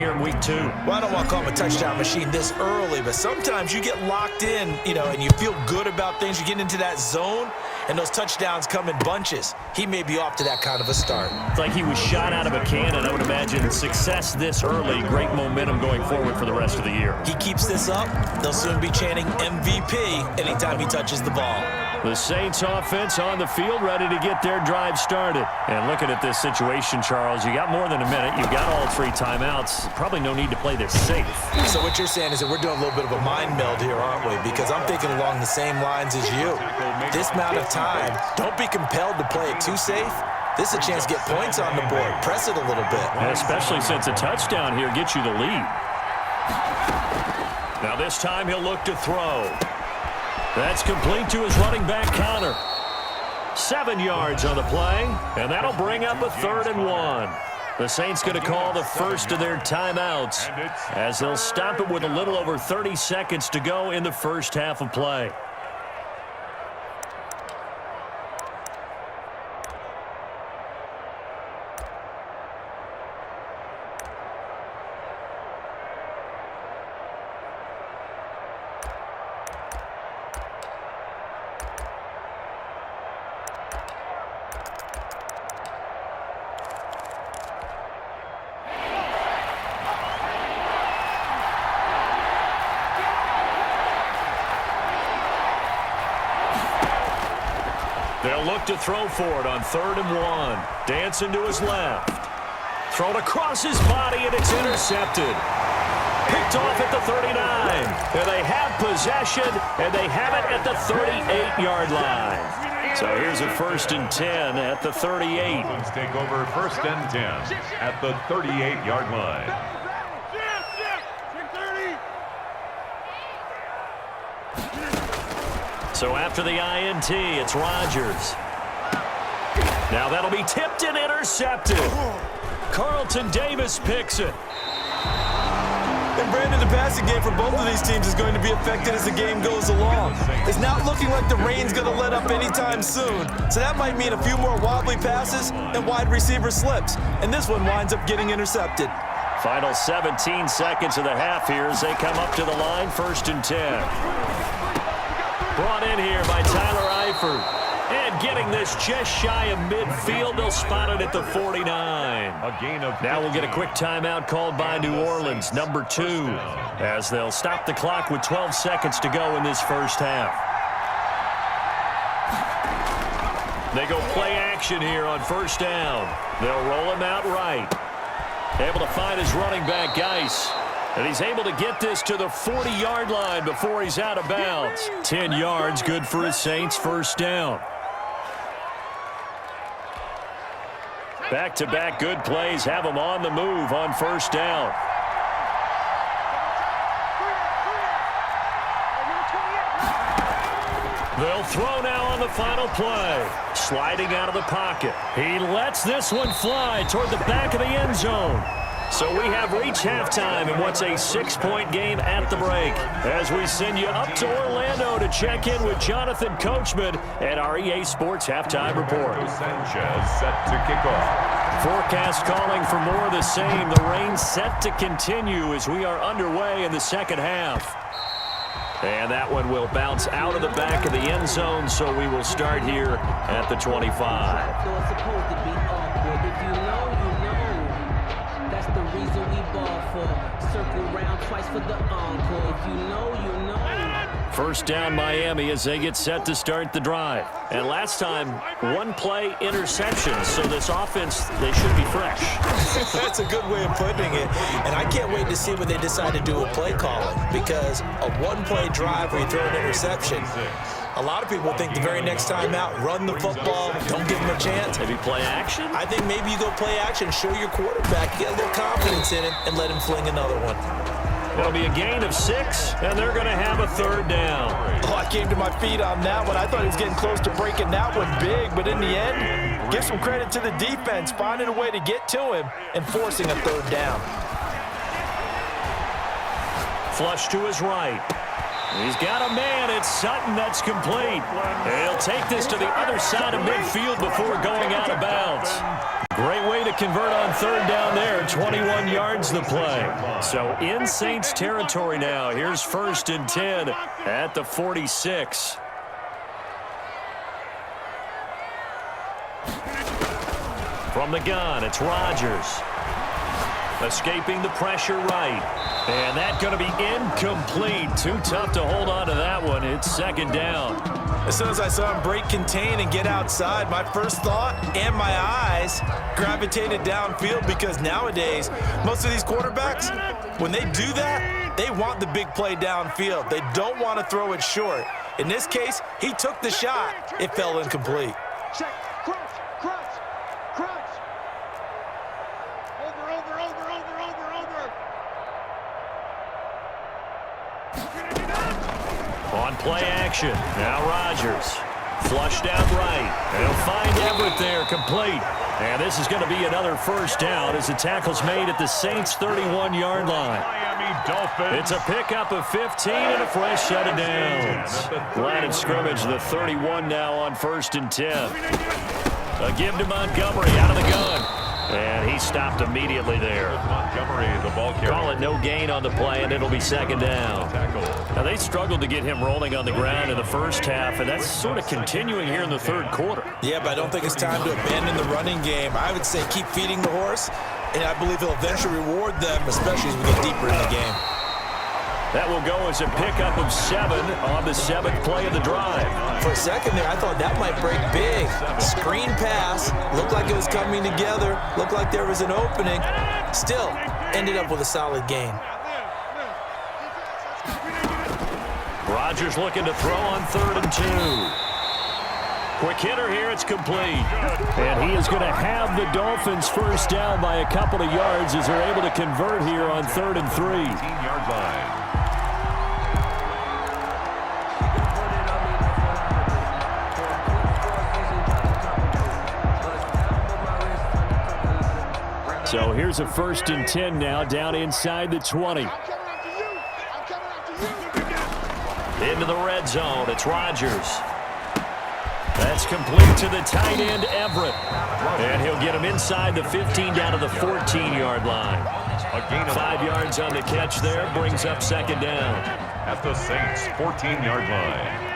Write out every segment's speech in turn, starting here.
here in week 2. Well, I don't want to call him a touchdown machine this early, but sometimes you get locked in, and you feel good about things. You get into that zone, and those touchdowns come in bunches. He may be off to that kind of a start. It's like he was shot out of a cannon. I would imagine success this early, great momentum going forward for the rest of the year. He keeps this up, they'll soon be chanting MVP anytime he touches the ball. The Saints offense on the field, ready to get their drive started. And looking at this situation, Charles, you got more than a minute. You've got all 3 timeouts. Probably no need to play this safe. So what you're saying is that we're doing a little bit of a mind meld here, aren't we? Because I'm thinking along the same lines as you. This amount of time, don't be compelled to play it too safe. This is a chance to get points on the board. Press it a little bit. And especially since a touchdown here gets you the lead. Now this time he'll look to throw. That's complete to his running back, Connor. 7 yards on the play, and that'll bring up a 3rd and 1. The Saints going to call the first of their timeouts as they'll stop it with a little over 30 seconds to go in the first half of play. They'll look to throw for it on 3rd and 1. Dancing to his left. Thrown across his body, and it's intercepted. Picked off at the 39. And they have possession, and they have it at the 38-yard line. So here's a 1st and 10 at the 38. Let's take over 1st and 10 at the 38-yard line. So after the INT, it's Rodgers. Now that'll be tipped and intercepted. Carlton Davis picks it. And Brandon, the passing game for both of these teams is going to be affected as the game goes along. It's not looking like the rain's going to let up anytime soon. So that might mean a few more wobbly passes and wide receiver slips. And this one winds up getting intercepted. Final 17 seconds of the half here as they come up to the line, 1st and 10. Brought in here by Tyler Eifert. And getting this just shy of midfield, they'll spot it at the 49. A gain of 15. Now we'll get a quick timeout called by New Orleans, number 2, as they'll stop the clock with 12 seconds to go in this first half. They go play action here on 1st down. They'll roll him out right. Able to find his running back, Geis. And he's able to get this to the 40-yard line before he's out of bounds. 10 yards, good for his Saints, 1st down. Back-to-back good plays have him on the move on 1st down. They'll throw now on the final play. Sliding out of the pocket. He lets this one fly toward the back of the end zone. So we have reached halftime in what's a 6-point game at the break. As we send you up to Orlando to check in with Jonathan Coachman at our EA Sports Halftime Report. Sanchez set to kick off. Forecast calling for more of the same. The rain set to continue as we are underway in the second half. And that one will bounce out of the back of the end zone, so we will start here at the 25. First down Miami as they get set to start the drive. And last time, 1-play interception. So this offense, they should be fresh. That's a good way of putting it. And I can't wait to see what they decide to do with play calling. Because a 1-play drive where you throw an interception, a lot of people think the very next time out, run the football, don't give them a chance. Maybe play action? I think maybe you go play action, show your quarterback, get a little confidence in him, and let him fling another one. It'll be a gain of 6, and they're going to have a 3rd down. Oh, I came to my feet on that one. I thought he was getting close to breaking that one big, but in the end, give some credit to the defense, finding a way to get to him and forcing a 3rd down. Flush to his right. He's got a man. It's Sutton. That's complete. And he'll take this to the other side of midfield before going out of bounds. Great way to convert on third down there. 21 yards the play. So in Saints territory now. Here's 1st and 10 at the 46. From the gun, it's Rodgers. Escaping the pressure right. And that's going to be incomplete. Too tough to hold on to that one. It's 2nd down. As soon as I saw him break contain and get outside, my first thought and my eyes gravitated downfield, because nowadays, most of these quarterbacks, when they do that, they want the big play downfield. They don't want to throw it short. In this case, he took the shot. It fell incomplete. Check. Crunch. On play action, now Rodgers. Flushed out right. They'll find Everett there, complete. And this is going to be another 1st down as the tackle's made at the Saints' 31-yard line. Miami Dolphins. It's a pickup of 15 and a fresh set of downs. Line of scrimmage, the 31 now on 1st and 10. A give to Montgomery out of the gun. And he stopped immediately there. Montgomery, the ball carrier. Call it no gain on the play, and it'll be 2nd down. Now, they struggled to get him rolling on the ground in the first half, and that's sort of continuing here in the 3rd quarter. Yeah, but I don't think it's time to abandon the running game. I would say keep feeding the horse, and I believe he'll eventually reward them, especially as we get deeper in the game. That will go as a pickup of 7 on the 7th play of the drive. For a second there, I thought that might break big. Screen pass, looked like it was coming together, looked like there was an opening. Still, ended up with a solid gain. Rodgers looking to throw on 3rd and 2. Quick hitter here, it's complete. And he is going to have the Dolphins 1st down by a couple of yards as they're able to convert here on 3rd and 3. 18-yard line. So here's a 1st and 10 now, down inside the 20. Into the red zone, it's Rodgers. That's complete to the tight end, Everett. And he'll get him inside the 15 down to the 14-yard line. A gain of 5 yards on the catch there, brings up 2nd down. at the Saints' 14-yard line.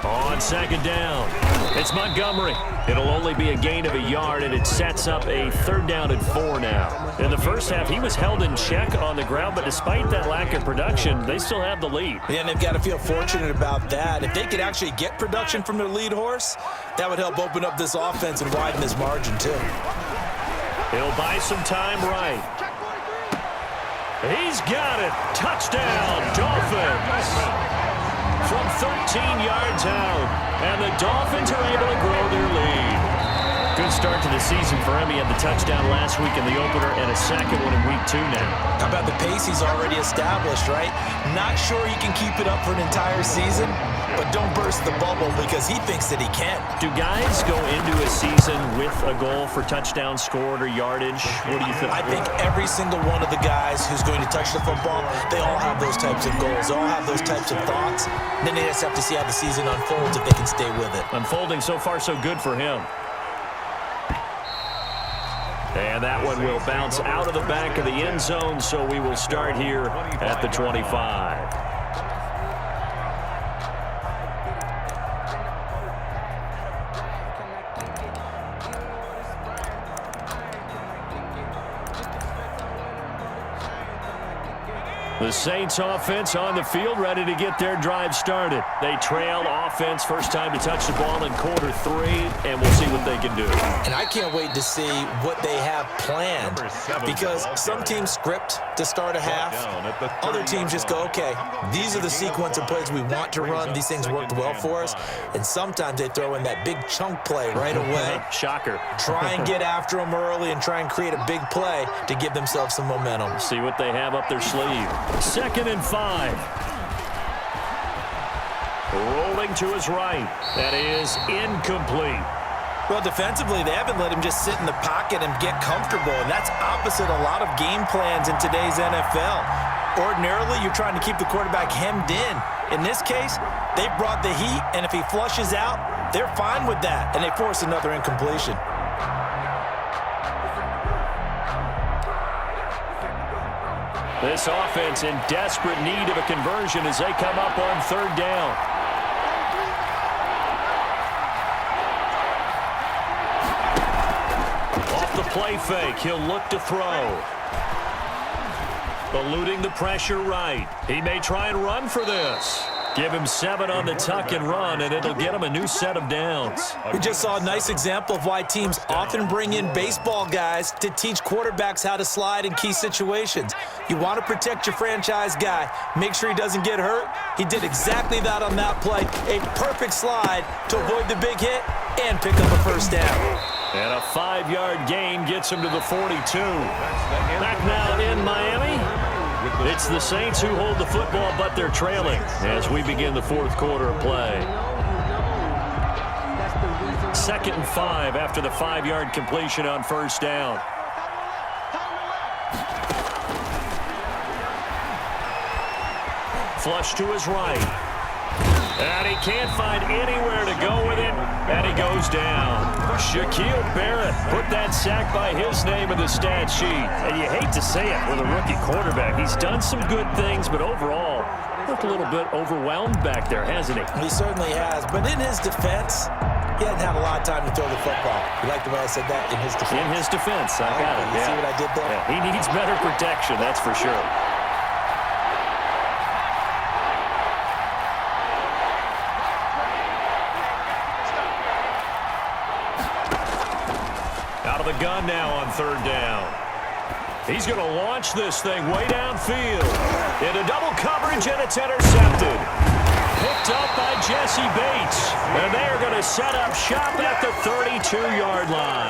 On 2nd down, it's Montgomery. It'll only be a gain of a yard, and it sets up a 3rd down and 4 now. In the first half, he was held in check on the ground, but despite that lack of production, they still have the lead. Yeah, and they've got to feel fortunate about that. If they could actually get production from their lead horse, that would help open up this offense and widen this margin, too. He'll buy some time right. He's got it. Touchdown, Dolphins. From 13 yards out, and the Dolphins are able to grow their lead. Good start to the season for him. He had the touchdown last week in the opener and a second one in week 2 now. How about the pace he's already established, right? Not sure he can keep it up for an entire season, but don't burst the bubble because he thinks that he can. Do guys go into a season with a goal for touchdown scored or yardage? What do you think? I think every single one of the guys who's going to touch the football, they all have those types of goals. They all have those types of thoughts. Then they just have to see how the season unfolds if they can stay with it. Unfolding so far so good for him. And that one will bounce out of the back of the end zone, so we will start here at the 25. The Saints offense on the field, ready to get their drive started. They trail offense, first time to touch the ball in quarter 3, and we'll see what they can do. And I can't wait to see what they have planned, because some teams script to start a half. Other teams just go, okay, these are the sequence of plays we want to run. These things worked well for us. And sometimes they throw in that big chunk play right away. Shocker. Try and get after them early and try and create a big play to give themselves some momentum. See what they have up their sleeve. 2nd and 5. Rolling to his right. That is incomplete. Well, defensively, they haven't let him just sit in the pocket and get comfortable, and that's opposite a lot of game plans in today's NFL. Ordinarily, you're trying to keep the quarterback hemmed in. In this case, they brought the heat, and if he flushes out, they're fine with that, and they force another incompletion. This offense in desperate need of a conversion as they come up on third down. Off the play fake, he'll look to throw. Eluding the pressure right. He may try and run for this. Give him 7 on the tuck and run, and it'll get him a new set of downs. We just saw a nice example of why teams often bring in baseball guys to teach quarterbacks how to slide in key situations. You want to protect your franchise guy. Make sure he doesn't get hurt. He did exactly that on that play. A perfect slide to avoid the big hit and pick up a first down. And a 5-yard gain gets him to the 42. Back now in Miami. It's the Saints who hold the football, but they're trailing as we begin the fourth quarter of play. 2nd and 5 after the 5-yard completion on first down. Flush to his right. And he can't find anywhere to go with it, and he goes down. Shaquille Barrett put that sack by his name in the stat sheet. And you hate to say it with a rookie quarterback. He's done some good things, but overall, looked a little bit overwhelmed back there, hasn't he? He certainly has, but in his defense, he hasn't had a lot of time to throw the football. You like the way I said that? In his defense. In his defense, I got it. You see what I did there? Yeah, he needs better protection, that's for sure. The gun now on third down. He's going to launch this thing way downfield. Into double coverage, and it's intercepted. Picked up by Jesse Bates. And they are going to set up shop at the 32-yard line.